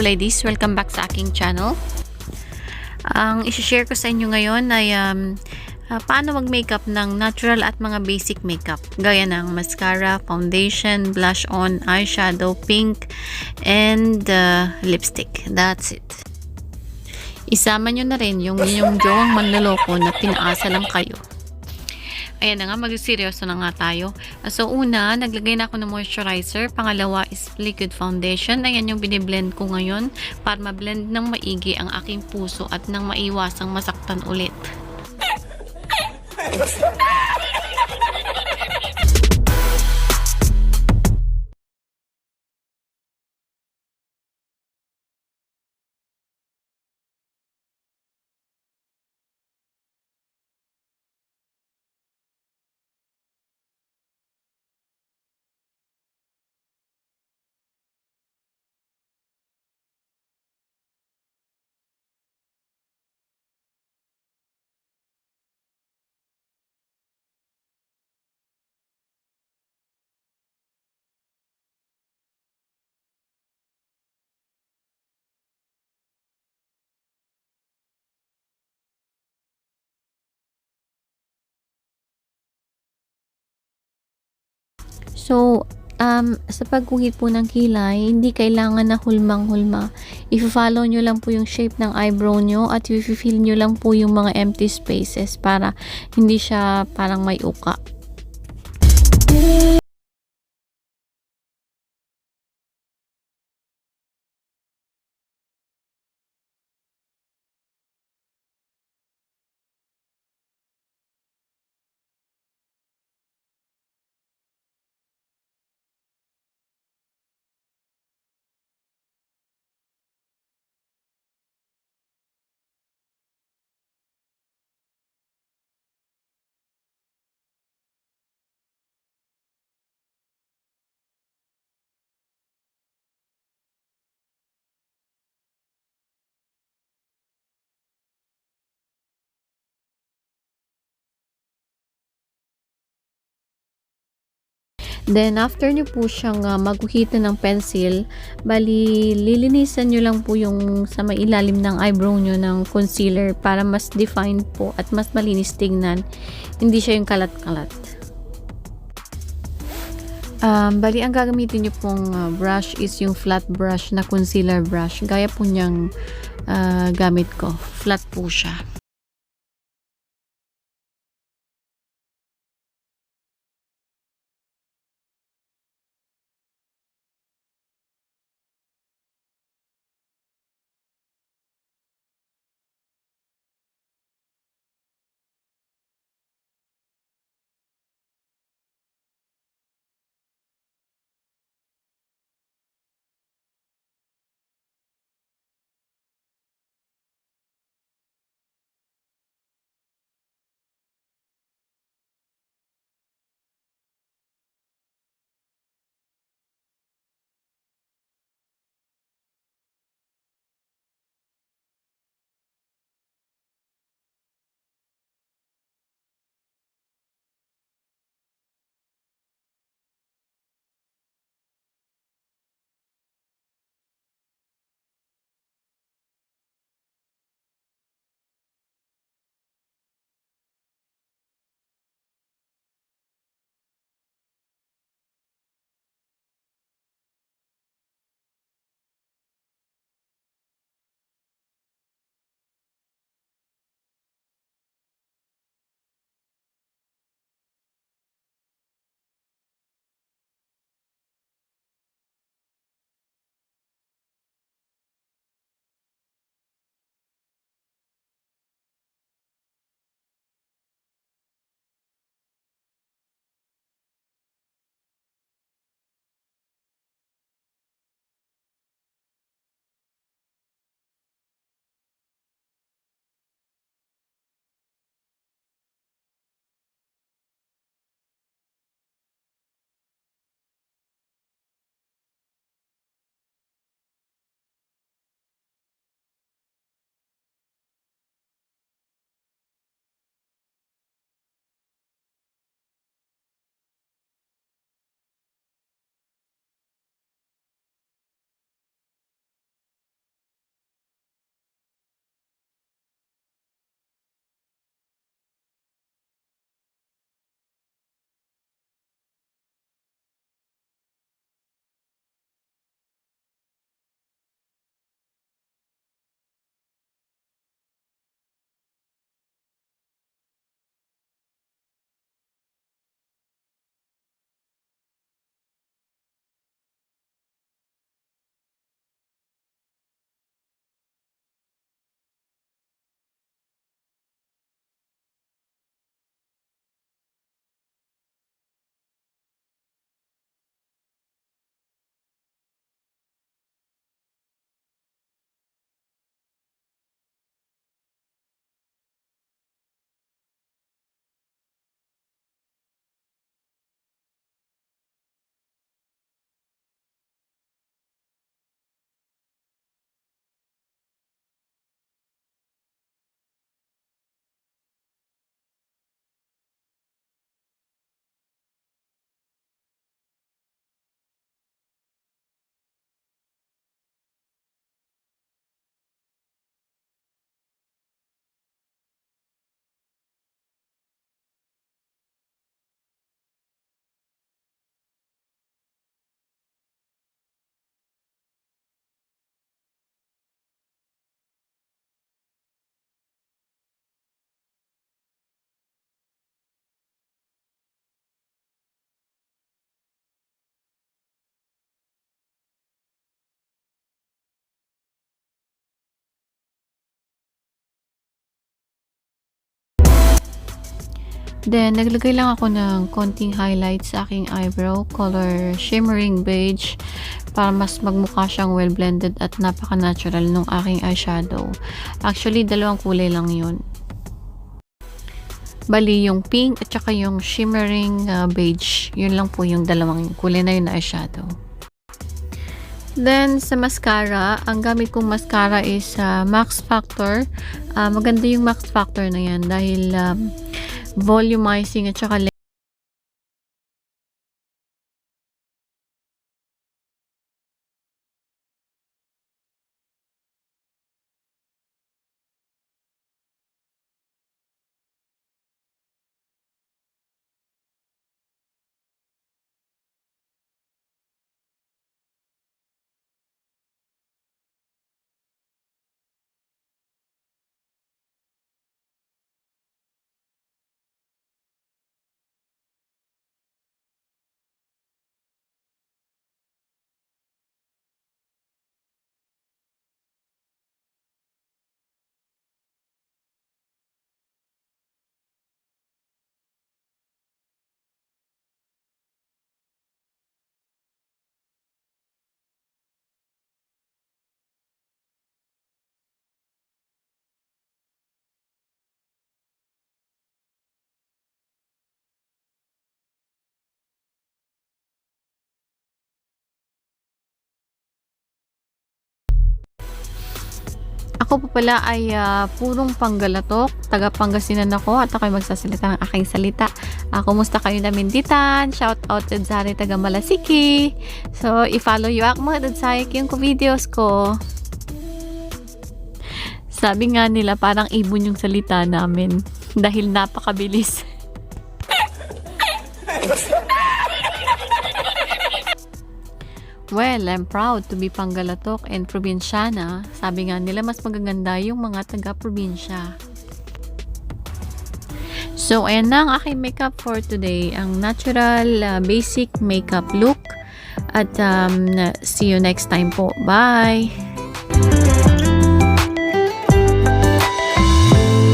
Hello ladies, welcome back sa aking channel. Ang isi-share ko sa inyo ngayon ay paano mag-makeup ng natural at mga basic makeup. Gaya ng mascara, foundation, blush on, eyeshadow, pink, and lipstick. That's it. Isama nyo na rin yung inyong jowang manloloko na pinaasa lang kayo. Ayan na nga, mag-seryoso na nga tayo. So, una, naglagay na ako ng moisturizer. Pangalawa is liquid foundation. Ayan yung biniblend ko ngayon para ma-blend ng maigi ang aking puso at nang maiwasang masaktan ulit. So, sa pagguhit po ng kilay, hindi kailangan na hulmang-hulma. I-follow nyo lang po yung shape ng eyebrow nyo at i-fill nyo lang po yung mga empty spaces para hindi siya parang may uka. Then, after nyo po siyang maghuhitan ng pencil, bali, lilinisan nyo lang po yung sa may ilalim ng eyebrow nyo ng concealer para mas defined po at mas malinis tingnan. Hindi siya yung kalat-kalat. Bali, ang gagamitin nyo pong brush is yung flat brush na concealer brush. Gaya po niyang gamit ko. Flat po siya. Then, naglagay lang ako ng konting highlight sa aking eyebrow, color shimmering beige, para mas magmukha siyang well blended at napaka-natural nung aking eyeshadow. Actually, dalawang kulay lang yun. Bali, yung pink at saka yung shimmering beige. Yun lang po yung dalawang kulay na yun na eyeshadow. Then, sa mascara, ang gamit kong mascara is Max Factor. Maganda yung Max Factor na yan dahil volumizing at saka ako po pala ay purong Panggalatok, taga Pangasinan ako at ako'y magsasalita ng aking salita. Kumusta kayo namin ditan? Shout out to Zari taga Malasiki. So, i-follow you ako mga dadsayik yung videos ko. Sabi nga nila parang ibon yung salita namin dahil napakabilis. Well, I'm proud to be Panggalatok and probinsyana. Sabi nga nila mas magaganda yung mga taga-probinsya. So, ayan na ang aking makeup for today. Ang natural, basic makeup look. At see you next time po. Bye!